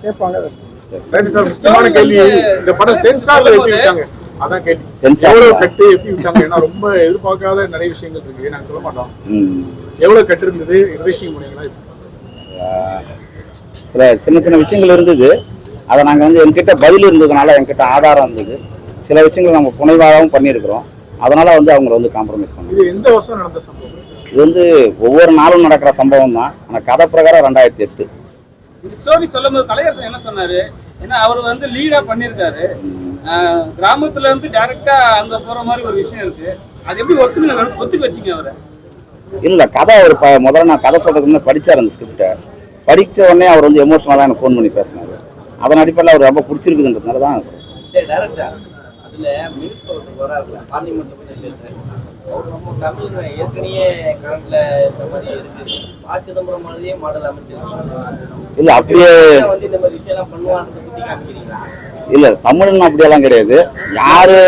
கேட்பாங்க. முக்கியமான கேள்வி, இந்த படம் சென்சார்ல எப்படி விட்டாங்க? அதான் கேள்வி. எவ்வளவு கட்டு எப்படி விட்டாங்க? ஏன்னா ரொம்ப எதிர்பார்க்காத நிறைய விஷயங்கள் இருக்கு, நாங்க சொல்ல மாட்டோம். எவ்வளவு கட்டு இருந்தது, ரிவைசிங் பண்ணீங்களா? சில சின்ன சின்ன விஷயங்கள் இருந்தது, அதை நாங்கள் வந்து என்கிட்ட பதில் இருந்ததுனால என்கிட்ட ஆதாரம் இருந்தது. சில விஷயங்கள் நம்ம புனைவாகவும் பண்ணியிருக்கிறோம், அதனால வந்து அவங்க வந்து காம்ப்ரமைஸ் பண்ணோம். இது எந்த வருஷம் நடந்த சம்பவம்? இது வந்து ஒவ்வொரு நாளும் நடக்கிற சம்பவம் தான், ஆனால் கதை பிரகாரம் 2008. இந்த ஸ்டோரி சொல்லும் போது கலையரசன் என்ன சொன்னாரு, ஏன்னா அவர் வந்து லீடா பண்ணியிருக்காரு, கிராமத்துல இருந்து டைரக்டா அங்க போற மாதிரி ஒரு விஷயம் இருக்கு, அது எப்படி ஒத்துக்கு வச்சிங்க அவரை? இல்லை, கதை அவர் முதல்ல நான் கதை சொல்றதுக்கு முன்னாடி படிச்சார் அந்த ஸ்கிரிப்டை. படித்த உடனே அவர் வந்து எமோஷனலாக தான் எனக்கு ஃபோன் பண்ணி பேசினார். அதன் அடிப்படையில் அவர் ரொம்ப பிடிச்சிருக்குதுன்றதுனால தான். அதுல மினிஸ்டர் வராருல பார்லிமெண்ட்ல போய் பேசுறாரு, அவர் நம்ம தமிழ் ஏற்கனவே கரண்ட்ல இந்த மாதிரி இருக்கு, ப. சிதம்பரம் மாதிரியே மாடல் அமைச்சிருக்கீங்க. இல்ல அப்படியே வந்து இந்த மாதிரி விஷயம் எல்லாம் பண்ணுவான்றத பத்தி காமிக்கிறீங்களா? இல்ல, தமிழ்னு அப்படியெல்லாம் கிடையாது. யாரு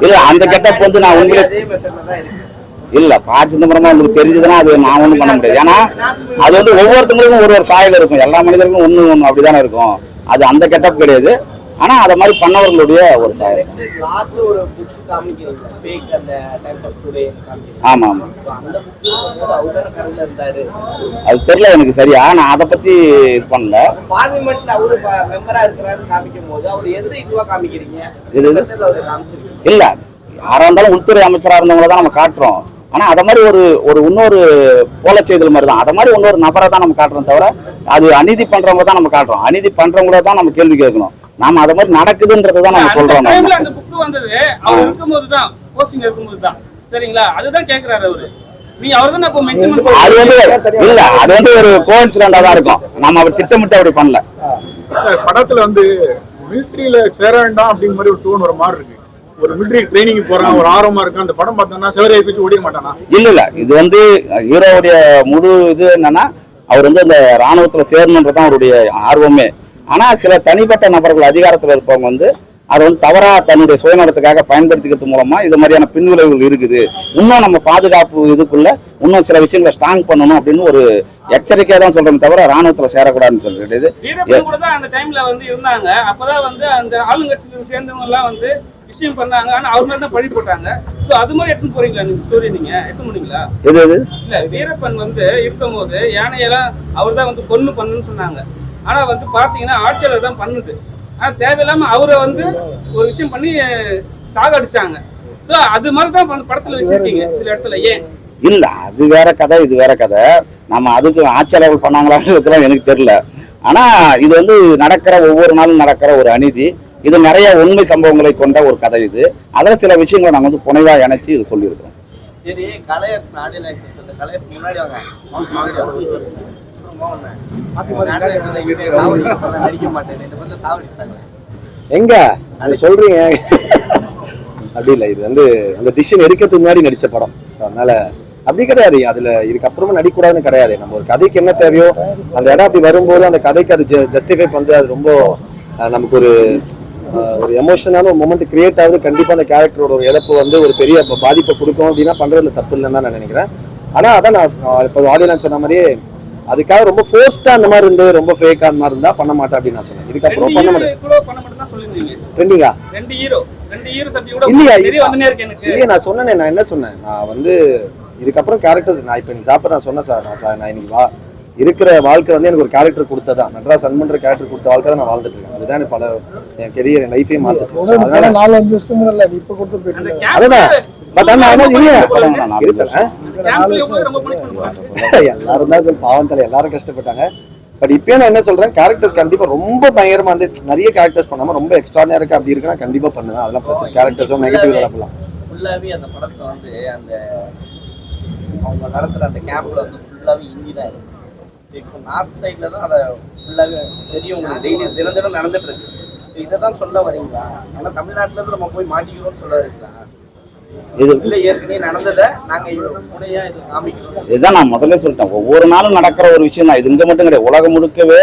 இல்ல அந்த கெட்டப் வந்து நான் உண்மையிலே அதே மெத்தட்ல தான் இருக்கு. இல்ல, ப. சிதம்பரமா உங்களுக்கு தெரிஞ்சதுன்னா அது நான் ஒண்ணும் பண்ண முடியாது. ஏன்னா அது வந்து ஒவ்வொருத்தங்களுக்கும் ஒரு சாயல் இருக்கும், எல்லா மனிதர்களுக்கும் ஒண்ணு அப்படிதானே இருக்கும். அது அந்த கெட்டப் கிடையாது, ஆனா அத மாதிரி பண்ணவர்களுடைய ஒரு சாயல். லாஸ்ட்ல ஒரு புக் காமிக்கிறீங்க, ஸ்பேக் அந்த டைப் ஆஃப் டுடே காமிக்கிறீங்க. ஆமா ஆமா, அந்த புக் அவதார கரண்ட்ல இருந்தாரு, அது தெரியல எனக்கு சரியா, நான் அதை பத்தி இது பண்ணல. பார்லிமெண்ட்ல அவரு மெம்பரா இருக்கிறாருன்னு காமிக்கும் போது அவர் எந்த இதுவா காமிக்கிறீங்க? இல்ல, யாரா இருந்தாலும் உள்துறை அமைச்சரா இருந்தவங்கள தான் நம்ம காட்டுறோம். ஆனா அத மாதிரி ஒரு இன்னொரு போல செய்தல் மாதிரி தான், அத மாதிரி இன்னொரு நபரை தான் நம்ம காட்டுறோம் தவிர அது அநீதி பண்றவங்க தான் நம்ம காட்டுறோம். அநீதி பண்றவங்கள தான் நம்ம கேள்வி கேட்கணும். நாம அத மாதிரி நடக்குதுன்றதான் நம்ம சொல்றோம். அந்த புக் வந்தது அவர் இருக்கும்போது தான், போஸ்டிங் இருக்கும்போது தான், சரிங்களா? அதுதான் கேக்குறாரு அவரு. நீ அவர்தான் அப்ப மென்ஷன் பண்ணி அது வந்து இல்ல, அது வந்து ஒரு கோஇன்சிடென்ட்டா தான் இருக்கும், நம்ம அவர் திட்டமிட்டு அப்படி பண்ணல. படத்துல வந்து மிலிட்டரியில சேர வேண்டாம் அப்படிங்கிற மாதிரி ஒரு டோன் வர மாதிரி இருக்கு. ஒரு மிலிட்டரி ட்ரைனிங் போறான், ஒரு ஆர்வமா இருக்கு, அந்த படம் பார்த்தோம்னா சிவரை பிடிச்சு ஓடிட மாட்டானா? இல்ல, இது வந்து ஹீரோவுடைய முழு இது என்னன்னா அவர் வந்து அந்த ராணுவத்துல சேரணுன்றதான் அவருடைய ஆர்வமே. ஆனா சில தனிப்பட்ட நபர்கள் அதிகாரத்துல இருப்பவங்க வந்து அதை வந்து தவறா தன்னுடைய சுயநலத்துக்காக பயன்படுத்திக்கிறது மூலமா இது மாதிரியான பின்விளைவுகள் இருக்குது. இன்னும் நம்ம பாதுகாப்பு இதுக்குள்ள இன்னும் சில விஷயங்களை ஸ்ட்ராங் பண்ணணும் அப்படின்னு ஒரு எச்சரிக்கையா தான் சொல்றோம், தவிர ராணுவத்துல சேரக்கூடாதுன்னு சொல்லிட்டு அந்த டைம்ல வந்து இருந்தாங்க. அப்பதான் வந்து அந்த ஆளுங்கட்சியில சேர்ந்தவங்க எல்லாம் வந்து விஷயம் பண்ணாங்க, ஆனா அவர் மேல தான் பழி போட்டாங்க. சோ அது மாதிரி எடுத்து போறீங்களா நீங்க ஸ்டோரி? நீங்க எடுத்து முடிங்களா? இல்ல, வீரப்பன் வந்து இருக்கும் போது யானையெல்லாம் அவர் தான் வந்து கொன்னு பண்ணுன்னு சொன்னாங்க. ஆனா வந்து பாத்தீங்கன்னா ஆட்சியாளர் தான் பண்ணுது. ஆனா தேவையில்லாம அவரை வந்து ஒரு விஷயம் பண்ணி சாகடிச்சாங்க. சோ அது மாதிரிதான் படத்துல வச்சிருக்கீங்க சில இடத்துல. ஏன் இல்ல, அது வேற கதை, இது வேற கதை. நம்ம அதுக்கு ஆட்சியாளர்கள் பண்ணாங்களான்னு எனக்கு தெரியல. ஆனா இது வந்து நடக்கிற ஒவ்வொரு நாளும் நடக்கிற ஒரு அநீதி. இது நிறைய உண்மை சம்பவங்களை கொண்ட ஒரு கதை. இது அதுல சில விஷயங்களை நாங்க வந்து புனைவா இணைச்சு இது சொல்லியிருக்கோம். சரி, முன்னாடி எங்க அது சொல்றீங்க? அப்படி இல்லை, இது வந்து அந்த டிசிஷன் எடுக்கிறதுக்கு முன்னாடி நடிச்ச படம். அதனால அப்படி கிடையாது, அதுல இதுக்கப்புறமா நடிக்கூடாதுன்னு கிடையாது. நம்ம ஒரு கதைக்கு என்ன தேவையோ அந்த இடம் அப்படி வரும்போது அந்த கதைக்கு அது ஜஸ்டிஃபை வந்து அது ரொம்ப நமக்கு ஒரு எமோஷனான ஒரு மொமெண்ட் கிரியேட் ஆகுது. கண்டிப்பா அந்த கேரக்டரோட ஒரு இழப்பு வந்து ஒரு பெரிய பாதிப்பை கொடுக்கும் அப்படின்னா பண்றதுல தப்பு இல்லைன்னு தான் நான் நினைக்கிறேன். ஆனா அதான் நான் இப்போ ஆடியன்ஸ் சொன்ன மாதிரியே அதுக்காக ரொம்ப ஃபோர்ஸ்டா அந்த மாதிரி இருந்து ரொம்ப ஃபேக்கா அந்த மாதிரி இருந்தா பண்ண மாட்டேன் அப்படின்னு நான் சொன்னேன். இதுக்கப்புறம் பண்ண மாட்டேன். ட்ரெண்டிங்கா இல்லையா? நான் சொன்னேன், நான் என்ன சொன்னேன், நான் வந்து இதுக்கப்புறம் கேரக்டர் நான் இப்ப நீங்க சாப்பிட நான் சொன்னேன் சார், நான் இன்னைக்கு இருக்கிற வாழ்க்கை வந்து எனக்கு ஒரு கேரக்டர் கொடுத்ததான், மெட்ராஸ் அன்பன்ற கேரக்டர் கொடுத்த வாழ்க்கை தான் நான் வாழ்ந்துட்டு இருக்கேன். அதுதான் பல என் கெரியர், என் லைஃபே மாத்துச்சு. அதனால 4-5 வருஷம் இல்ல இப்ப கொடுத்து அதுதான். பட் ஆனா எல்லாரும் தான் பாவம் தலை, எல்லாரும் கஷ்டப்பட்டாங்க. பட் இப்பயே நான் என்ன சொல்றேன், கேரக்டர்ஸ் கண்டிப்பா ரொம்ப பயங்கரமா வந்து நிறைய கேரக்டர்ஸ் பண்ணாம ரொம்ப எக்ஸ்ட்ராடினரியா இருக்கு அப்படி இருக்குன்னா கண்டிப்பா பண்ணுவேன். அதெல்லாம் பிரச்சனை, கேரக்டர்ஸும் நெகட்டிவ் வரலாம். ஃபுல்லாவே அந்த படத்துல வந்து அந்த அவங்க நடத்துற அந்த கேம்ப்ல வந்து ஃபுல்லாவே ஹிந்தி தான் இருக்கு. இப்போ நார்த் சைட்ல தான் அதை ஃபுல்லாவே தெரியும், உங்களுக்கு டெய்லி தினம் நடந்துட்டு இருக்கு. இதைதான் சொல்ல வரீங்களா? ஏன்னா தமிழ்நாட்டுல இருந்து நம்ம போய் மாட்டிக்கிறோம்னு சொல்ல வரீங்களா? இதுல ஏற்கனவே நடந்ததை நாங்க முறையா இது காமிக்கிறோம். இதுதான் நான் முதல்ல சொல்லிட்டேன், ஒவ்வொரு நாளும் நடக்கிற ஒரு விஷயம் தான் இது. இங்க மட்டும் கிடையாது, உலகம் முழுக்கவே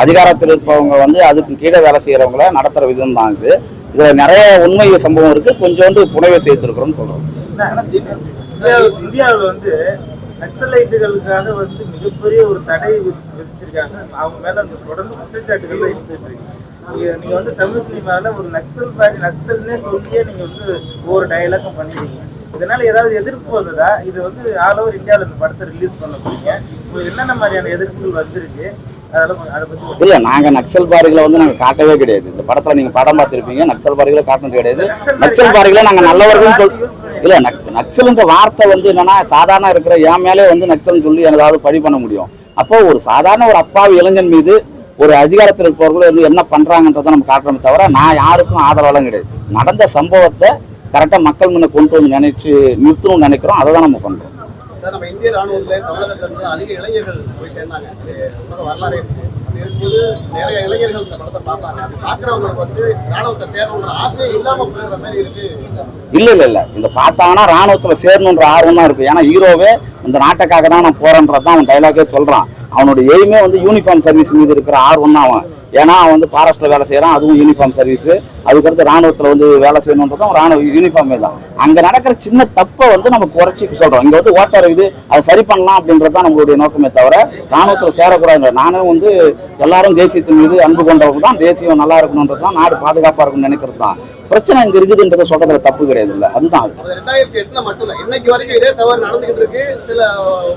அதிகாரத்தில் இருப்பவங்க வந்து அதுக்கு கீழே வேலை செய்யறவங்கள நடத்துற விதம் தான் இது. இதுல நிறைய உண்மை சம்பவம் இருக்கு, கொஞ்சோண்டு புனைவை சேர்த்திருக்கிறோம்னு சொல்றோம். இந்தியாவில் வந்து நக்சலைட்டுகளுக்காக வந்து மிகப்பெரிய ஒரு தடை விதிச்சிருக்காங்க. அவங்க மேல தொடர்ந்து குற்றச்சாட்டுகள் இருந்துட்டு இருக்கு. நீங்க வந்து தமிழ் சினிமாவில் ஒரு நக்சல்னே சொல்லியே நீங்க வந்து ஒவ்வொரு டயலாக்கும் பண்ணிருக்கீங்க. இதனால ஏதாவது எதிர்ப்பு வந்ததா? இது வந்து ஆல் ஓவர் இந்தியாவில் இந்த படத்தை ரிலீஸ் பண்ண போறீங்க, உங்களுக்கு என்னென்ன மாதிரியான எதிர்ப்புகள் வந்திருக்கு? இல்ல நாங்க நக்சல்பாரிகளை வந்து நாங்க காட்டவே கிடையாது. இந்த படத்துல நீங்க படம் பார்த்திருப்பீங்க, நக்சல்பாரிகளை காட்டினது கிடையாது. நக்சல்பாரிகளை நாங்க நல்லவர்கள் இல்ல. நக்சல்ன்ற வார்த்தை வந்து என்னன்னா சாதாரண இருக்கிற என் மேலே வந்து நக்சல்னு சொல்லி ஏதாவது பழி பண்ண முடியும். அப்போ ஒரு சாதாரண ஒரு அப்பாவி இளைஞன் மீது ஒரு அதிகாரத்தில் இருப்பவர்கள் வந்து என்ன பண்றாங்கன்றதை நம்ம காட்டுறோமே தவிர நான் யாருக்கும் ஆதரவெல்லாம் கிடையாது. நடந்த சம்பவத்தை கரெக்டா மக்கள் முன்ன கொண்டு வந்து நிறுத்தணும்னு நினைக்கிறோம். அதை தான் நம்ம பண்றோம். நம்ம இந்திய ராணுவத்தில் தமிழகத்துல இருந்து அதிக இளைஞர்கள் போய் சேர்ந்தாங்க. வரலாறு இருக்கு. அப்படி இருக்கும்போது நிறைய இளைஞர்கள் இந்த படத்தை பார்ப்பாங்க. அப்படி பார்க்குறவங்களுக்கு வந்து ராணுவத்தை சேரணுன்ற ஆசையே இல்லாம போகிற மாதிரி இருக்கு. இல்ல இந்த பார்த்தாங்கன்னா ராணுவத்துல சேரணுன்ற ஆர்வம் தான் இருக்கு. ஏன்னா ஹீரோவே இந்த நாட்டுக்காக தான் நான் போறேன்றதான் அவன் டைலாகே சொல்றான். அவனோட எய்மே வந்து யூனிஃபார்ம் சர்வீஸ் மீது இருக்கிற ஆர்வம் தான் அவன். ஏன்னா அவன் வந்து ஃபாரஸ்ட்ல வேலை செய்யறான், அதுவும் யூனிஃபார்ம் சர்வீஸ். அதுக்கடுத்து ராணுவத்துல வந்து வேலை செய்யணுன்றதும் ராணுவ யூனிஃபார்மே தான். அங்க நடக்கிற சின்ன தப்பை வந்து நம்ம குறைச்சி சொல்றோம். இங்க வந்து ஓட்டர் இது அதை சரி பண்ணலாம் அப்படின்றதுதான் நம்மளுடைய நோக்கமே தவிர ராணுவத்துல சேரக்கூடாது. நானும் வந்து எல்லாரும் தேசியத்தின் மீது அன்பு கொண்டவங்க தான். தேசியம் நல்லா இருக்கணுன்றது தான், நாடு பாதுகாப்பா இருக்கணும்னு நினைக்கிறது தான். பிரச்சனை இங்க இருக்குதுன்றத சொல்றதுல தப்பு கிடையாது. இல்ல அதுதான் 2008 மட்டும் இல்ல, இன்னைக்கு வரைக்கும் இதே தவறு நடந்துகிட்டு இருக்கு. சில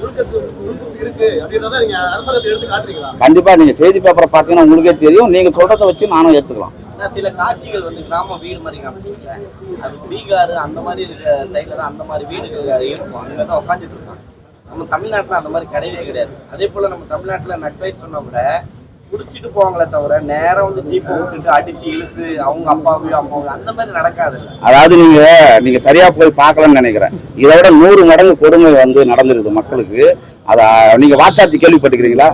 உள்கத்து இருக்கு அப்படின்றத நீங்க அரசாங்கத்தை எடுத்து காட்டுறீங்களா? கண்டிப்பா நீங்க செய்தி பேப்பரை பார்த்தீங்கன்னா உங்களுக்கே தெரியும். நீங்க சொல்றதை வச்சு நானும் ஏத்துக்கலாம். சில காட்சிகள் வந்து கிராம வீடு மாதிரி காமிச்சிங்களா, அது பீகார் அந்த மாதிரி இருக்கிற சைட்ல தான் அந்த மாதிரி வீடுகள் இருக்கும். அங்கே தான் உட்காந்துட்டு இருக்காங்க. நம்ம தமிழ்நாட்டில் அந்த மாதிரி கிடையவே கிடையாது. அதே போல நம்ம தமிழ்நாட்டில் நக்சலைட் சொன்னா கூட குடிச்சிட்டு போவாங்களே தவிர நேரம் வந்து ஜீப்பை விட்டுட்டு அடிச்சு இழுத்து அவங்க அப்பாவையும் அம்மாவையும் அந்த மாதிரி நடக்காது. அதாவது நீங்க சரியா போய் பார்க்கலன்னு நினைக்கிறேன். இதை விட 100 மடங்கு கொடுமை வந்து நடந்திருக்குது மக்களுக்கு. அதை நீங்க வாட்சாத்தி கேள்விப்பட்டுக்கிறீங்களா?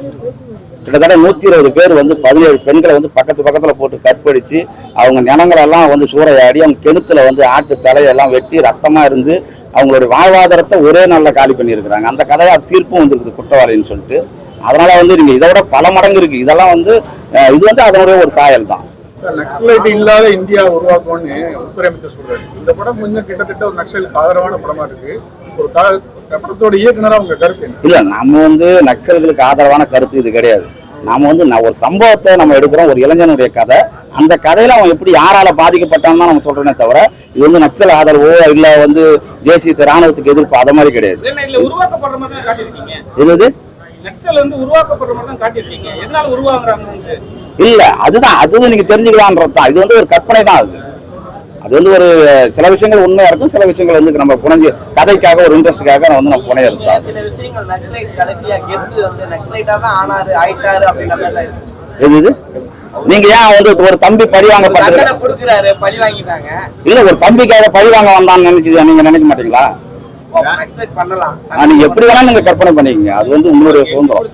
கிட்டத்தட்ட 120 பேர் வந்து 17 பெண்களை வந்து பக்கத்துல போட்டு கற்பழிச்சு அவங்க நிலங்களெல்லாம் வந்து சூறையாடி அவங்க கிணத்துல வந்து ஆட்டு தலையெல்லாம் வெட்டி ரத்தமா இருந்து அவங்களுடைய வாழ்வாதாரத்தை ஒரே நாள்ல காலி பண்ணியிருக்கிறாங்க. அந்த கதையா தீர்ப்பும் வந்துருக்குது குற்றவாளின்னு சொல்லிட்டு. அதனால வந்து நீங்க இதை விட பல மடங்கு இருக்கு. இதெல்லாம் வந்து இது வந்து அதனுடைய ஒரு சாயல் தான். நக்சலைட் இல்லாத இந்தியா உருவாக்கும்னு உள்துறை அமைச்சர் சொல்றாரு. இந்த படம் கொஞ்சம் கிட்டத்தட்ட ஒரு நக்சலுக்கு ஆதரவான படமா இருக்கு. ஒரு படத்தோட இயக்குனரா உங்க கருத்து இல்ல, நம்ம வந்து நக்சல்களுக்கு ஆதரவான கருத்து இது கிடையாது. நாம வந்து ஒரு சம்பவத்தை நம்ம எடுக்கிறோம், ஒரு இளைஞனுடைய கதை. அந்த கதையில அவன் எப்படி யாரால பாதிக்கப்பட்டான்னு நம்ம சொல்றேனே தவிர இது வந்து நக்சல் ஆதரவோ இல்ல வந்து தேசிய ராணுவத்துக்கு எதிர்ப்பு அதை மாதிரி கிடையாது. உருவாக்கப்படுற மாதிரி தான் காட்டியிருக்கீங்க. இது நக்சல் வந்து உருவாக்கப்படுற மாதிரி தான் காட்டியிருக்கீங்க. எதனால உருவாக்குறாங்க இல்ல, அதுதான் நீங்க தெரிஞ்சுக்கலான்றதுதான். இது வந்து ஒரு கற்பனை தான். அது வந்து ஒரு சில விஷயங்கள் உண்மையா இருக்கும், சில விஷயங்கள் வந்து நம்ம புனைஞ்சு கதைக்காக ஒரு இன்ட்ரெஸ்டுக்காக வந்து நம்ம புனைய இருக்கோம். சில விஷயங்கள் நக்சலைட் கடைசியா கெத்து வந்து நக்சலைட்டா தான் ஆயிட்டாரு அப்படின்ற இது நீங்க ஏன் வந்து ஒரு தம்பி பழி வாங்க கொடுக்குறாரு, பழி வாங்கிட்டாங்க. இல்ல, ஒரு தம்பிக்காக பழி வாங்க வந்தான்னு நீங்க நினைக்க மாட்டீங்களா? நீங்க எப்படி வேணா நீங்க கற்பனை பண்ணிக்கங்க. அது வந்து உங்களுடைய சுதந்திரம்.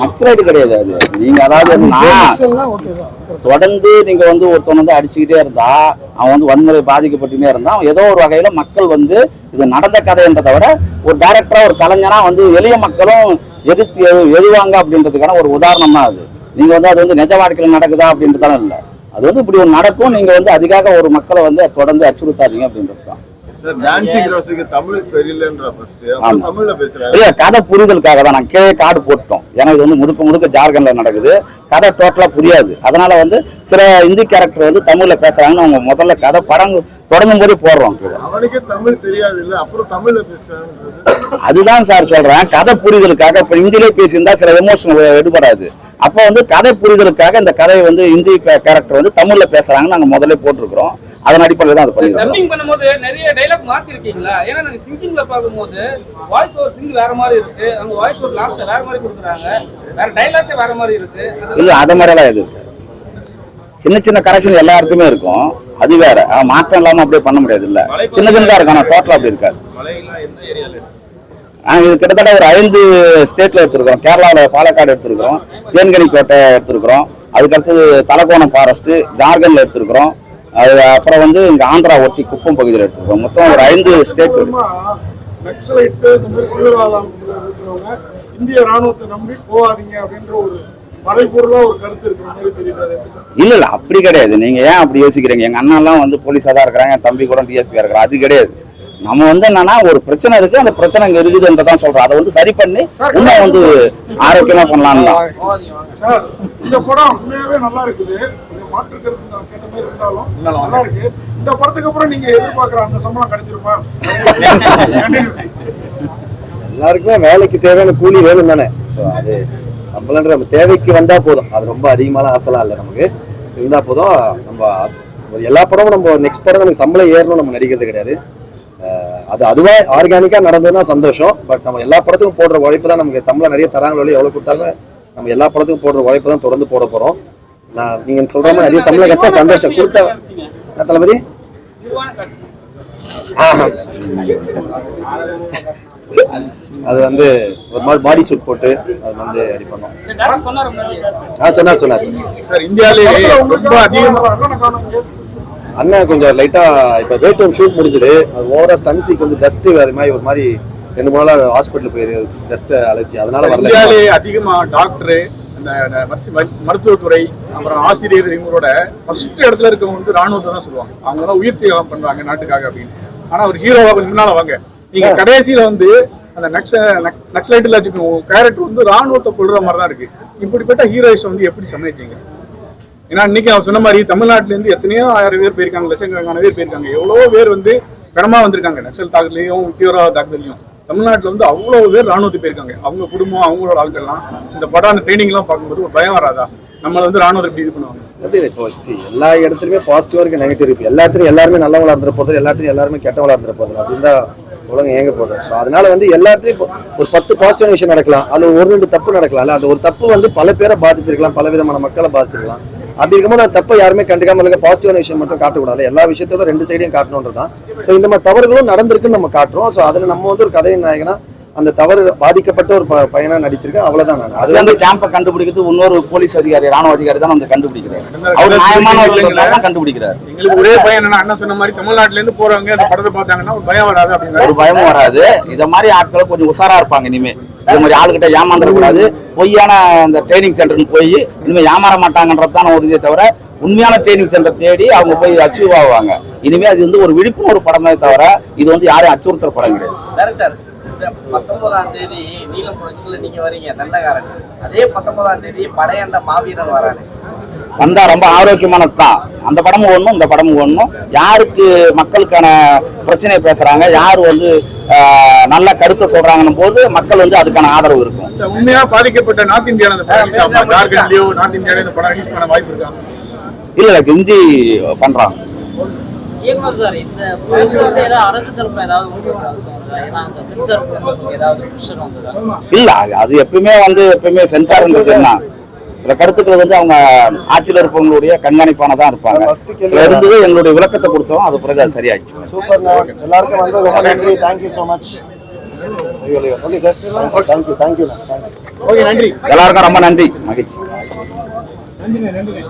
நக்சலைட் கிடையாது அது. நீங்க அதாவது தொடர்ந்து நீங்க வந்து ஒருத்தன் வந்து அடிச்சுக்கிட்டே இருந்தா அவன் வந்து வன்முறை பாதிக்கப்பட்டுனே இருந்தா ஏதோ ஒரு வகையில மக்கள் வந்து இது நடந்த கதைன்றதை விட ஒரு டைரக்டரா ஒரு கலைஞனா வந்து எளிய மக்களும் எதிர்த்து எழுவாங்க அப்படின்றதுக்கான ஒரு உதாரணம் தான் அது. நீங்க வந்து அது வந்து நிஜ வாழ்க்கையில் நடக்குதா அப்படின்றதாலும் இல்லை. அது வந்து இப்படி ஒரு நடக்கும். நீங்க வந்து அதுக்காக ஒரு மக்களை வந்து தொடர்ந்து அச்சுறுத்தாதீங்க அப்படின்றது தான். கதை புரிதலுக்காக தான் நான் கீழே கார்டு போட்டோம். ஏன்னா இது வந்து முழுக்க ஜார்க்கண்ட்ல நடக்குது. கதை டோட்டலா புரியாது. அதனால வந்து சில இந்தி கேரக்டர் வந்து தமிழ்ல பேசுறாங்கன்னு அவங்க முதல்ல கதை படம் தொடங்கும் போதே போடுறோம். அதுதான் சார் சொல்றேன். கதை புரிதலுக்காக இப்ப இந்தியிலே பேசியிருந்தா சில எமோஷனல் எடுபடாது. அப்ப வந்து கதை புரிதலுக்காக இந்த கதையை வந்து இந்தி கேரக்டர் வந்து தமிழ்ல பேசுறாங்கன்னு நாங்க முதல்ல போட்டிருக்கிறோம். அதன் அடிப்படையில் தான் அது பண்ணும்போது நிறைய டைலாக் மாத்தி இருக்கீங்களா? ஏன்னா நாங்க சிங்கிங்ல பாக்கும்போது வாய்ஸ் ஓவர் சிங் வேற மாதிரி இருக்கு, அவங்க வாய்ஸ் ஓவர் லாஸ்ட் வேற மாதிரி கொடுக்குறாங்க, வேற டைலாக்கே வேற மாதிரி இருக்கு. இல்ல, அத மாதிரி எல்லாம் எது சின்ன கரெக்ஷன் எல்லா இடத்துமே இருக்கும். அது வேற மாற்றம் இல்லாம அப்படியே பண்ண முடியாது. இல்ல, சின்னதா இருக்கும். ஆனா டோட்டலா அப்படி இருக்காது. இது கிட்டத்தட்ட ஒரு 5 ஸ்டேட்ல எடுத்திருக்கிறோம். கேரளாவில் பாலக்காடு எடுத்திருக்கிறோம், தேன்கனி கோட்டை எடுத்திருக்கிறோம், அதுக்கடுத்தது தலக்கோணம் ஃபாரஸ்ட் ஜார்க்கண்ட்ல எடுத்திருக்கிறோம், அது அப்புறம் வந்து இங்க ஆந்திரா ஒட்டி குப்பம் பகுதியில் எடுத்திருக்கோம். மொத்தம் ஒரு 5 ஸ்டேட். நக்சலைட் இந்த மாதிரி தீவிரவாதம் இருக்கிறவங்க இந்திய ராணுவத்தை நம்பி போகாதீங்க அப்படின்ற ஒரு மறைபொருளா ஒரு கருத்து இருக்கிற மாதிரி தெரியுது. இல்ல அப்படி கிடையாது. நீங்க ஏன் அப்படி யோசிக்கிறீங்க? எங்க அண்ணா எல்லாம் வந்து போலீஸா தான் இருக்கிறாங்க, என் தம்பி கூட டிஎஸ்பியா இருக்கிறான். அது கிடையாது. நம்ம வந்து என்னன்னா ஒரு பிரச்சனை இருக்கு, அந்த பிரச்சனை இங்க இருக்குதுன்றதான் சொல்றோம். அதை வந்து சரி பண்ணி இன்னும் வந்து ஆரோக்கியமா பண்ணலாம்னு தான். சார், இந்த படம் உண்மையாவே நல்லா இருக்குது. மாற்று கருத்து நான் கேட்ட மாதிரி இருந்தாலும் நல்லா இருக்கு. இந்த படத்துக்கு அப்புறம் நீங்க எதிர்பார்க்கிற அந்த சம்பளம் கிடைச்சிருப்பா? எல்லாருக்குமே வேலைக்கு தேவையான கூலி வேணும் தானே. ஸோ அது நம்மளன்ற நம்ம தேவைக்கு வந்தா போதும். அது ரொம்ப அதிகமான ஆசைலாம் இல்லை, நமக்கு இருந்தா போதும். நம்ம எல்லா படமும் நம்ம நெக்ஸ்ட் படம் நமக்கு சம்பளம் ஏறணும் நம்ம நடிக்கிறது கிடையாது. அது அதுவா ஆர்கானிக்கா நடந்ததுன்னா சந்தோஷம். பட் நம்ம எல்லா படத்துக்கும் போடுற உழைப்பு தான் நமக்கு தமிழ்ல நிறைய தராங்களோ எவ்வளவு கொடுத்தாலும் நம்ம எல்லா படத்துக்கும் போடுற உழைப்பு தான் தொடர்ந்து போட போறோம். நீங்க சொல்ற மாதிரி நிறைய சம்பளம் கிடைச்சா சந்தோஷம். கொடுத்த தளபதி அது வந்து ஒரு மாதிரி பாடி சூட் போட்டு அது வந்து ரெடி பண்ணோம். சொன்னார் சார். இந்தியாவிலே ரொம்ப அதிகமா அண்ணன் கொஞ்சம் லைட்டா இப்ப வேட்டம் ஷூட் முடிஞ்சது. அது ஓவரா ஸ்டன்ஸி கொஞ்சம் டஸ்ட் அது மாதிரி ஒரு மாதிரி 2-3 நாள் ஹாஸ்பிட்டல் போயிரு டஸ்ட் அலர்ஜி, அதனால வரல. இந்தியாவிலே அதிகமா டாக்டர், மருத்துவத்துறை, அப்புறம் ஆசிரியர், இவங்களோட ஃபர்ஸ்ட் இடத்துல இருக்கவங்க வந்து ராணுவத்தை தான் சொல்லுவாங்க. அவங்க தான் உயிர் தியாகம் பண்றாங்க நாட்டுக்காக அப்படின்னு. ஆனா ஒரு ஹீரோவா முன்னால வாங்க, நீங்க கடைசியில வந்து அந்த நக்சலைட்ல கேரக்டர் வந்து ராணுவத்தை கொள்ற மாதிரி தான் இருக்கு. இப்படிப்பட்ட ஹீரோயிஸ் வந்து எப்படி சமாளிச்சீங்க? ஏன்னா இன்னைக்கு அவர் சொன்ன மாதிரி தமிழ்நாட்டுல இருந்து எத்தனையோ 1000 பேர் போயிருக்காங்க, லட்சக்கணக்கான பேர் போயிருக்காங்க. எவ்வளவோ பேர் வந்து பிணமா வந்திருக்காங்க நக்சல் தாக்குதலையும் தீவிரவாத தாக்குதலையும். தமிழ்நாட்டுல வந்து அவ்வளவு பேர் ராணுவத்துக்கு போயிருக்காங்க. அவங்க குடும்பம், அவங்களோட ஆட்கள்லாம் இந்த படம் அந்த ட்ரைனிங் எல்லாம் பார்க்கும்போது ஒரு பயம் வராதா? நம்மள வந்து ராணுவத்தை எப்படி இது பண்ணுவாங்க? இப்போ எல்லா இடத்துலயுமே பாசிட்டிவா இருக்கு, நெகட்டிவ் இருக்கு. எல்லாத்துலயும் எல்லாருமே நல்லவங்களா இருந்துற போறது, எல்லாத்துலயும் எல்லாருமே கெட்டவங்களா இருந்துற போறது அப்படின்னு தான் உலகம் ஏங்க போகுது. ஸோ அதனால வந்து எல்லாத்துலயும் ஒரு 10 பாசிட்டிவ் விஷயம் நடக்கலாம், அது 1-2 தப்பு நடக்கலாம். அந்த ஒரு தப்பு வந்து பல பேரை பாதிச்சிருக்கலாம், பல விதமான மக்களை பாதிச்சிருக்கலாம். அப்படி இருக்கும்போது அந்த தப்பை யாருமே கண்டுக்காம இல்ல, பாசிட்டிவான விஷயம் மட்டும் காட்டக்கூடாது. எல்லா விஷயத்தோட 2 சைடையும் காட்டணுன்றதான். ஸோ இந்த மாதிரி தவறுகளும் நடந்திருக்குன்னு நம்ம காட்டுறோம். ஸோ அதுல நம்ம வந்து ஒரு கதை நாயகனா அந்த தவறு பாதிக்கப்பட்ட ஒரு பையனா நடிச்சிருக்கேன், அவ்வளவுதான். நான் அது வந்து கேம்ப கண்டுபிடிக்கிறது இன்னொரு போலீஸ் அதிகாரி, ராணுவ அதிகாரி தான் வந்து கண்டுபிடிக்கிறாரு. அவர் நியாயமான ஒரு கண்டுபிடிக்கிறார். எங்களுக்கு ஒரே பயம் என்னன்னா, அண்ணா சொன்ன மாதிரி தமிழ்நாட்டுல இருந்து போறவங்க அந்த படத்தை பார்த்தாங்கன்னா ஒரு பயம் வராது அப்படிங்கிற ஒரு பயமும் வராது. இத மாதிரி ஆட்களை கொஞ்சம் உஷாரா இருப்பாங்க. இனிமே இது மாதிரி ஆளுகிட்ட ஏமாந்துடக்கூடாது. பொய்யான அந்த ட்ரைனிங் சென்டருக்கு போய் இனிமே ஏமாற மாட்டாங்கன்றதுதான் ஒரு இதே தவிர, உண்மையான ட்ரைனிங் சென்டர் தேடி அவங்க போய் அச்சீவ் ஆவாங்க. இனிமே அது வந்து ஒரு விழிப்புணர்வு படமே தவிர இது வந்து யாரையும் அச்சுறுத்தல் படம் கிடையாது. 19ஆம் தேதி நீலம் புரட்சியில நீங்க வரீங்க தண்டகாரன். அதே 19ஆம் தேதி படையண்ட மாவீரன் வராரு. வந்தா ரொம்ப ஆரோக்கியமானது தான். அந்த படமும் ஒண்ணும் இந்த படமும் ஒண்ணும். யாருக்கு மக்களுக்கான பிரச்சனையை பேசுறாங்க, யாரு வந்து நல்ல கருத்தை சொல்றாங்கன்னும் போது மக்கள் வந்து அதுக்கான ஆதரவு இருக்கும். உண்மையா பாதிக்கப்பட்ட நார்த் இந்தியால இந்த படம் ஜார்க்கண்ட்லயோ நார்த் இந்தியால இந்த படம் ரிலீஸ் பண்ண வாய்ப்பு இருக்கா? இல்ல ஹிந்தி பண்றாங்க. இயக்குனர் சார், இந்த வந்து ஏதாவது அரசு தரப்பு ஏதாவது இல்ல அது எப்பயுமே வந்து எப்பயுமே சென்சார்ன்றது என்ன, சில கருத்துக்கள் வந்து அவங்க ஆட்சியில் இருப்பவங்களுடைய கண்காணிப்பானதான் இருப்பாங்க. இருந்தது எங்களுடைய விளக்கத்தை கொடுத்தோம், அது பிறகு அது சரியாச்சு. சூப்பர், எல்லாருக்கும் வந்து ரொம்ப நன்றி. Thank you so much. Okay sir, thank you. Okay, நன்றி. எல்லாருக்கும் ரொம்ப நன்றி, மகிழ்ச்சி. நன்றி.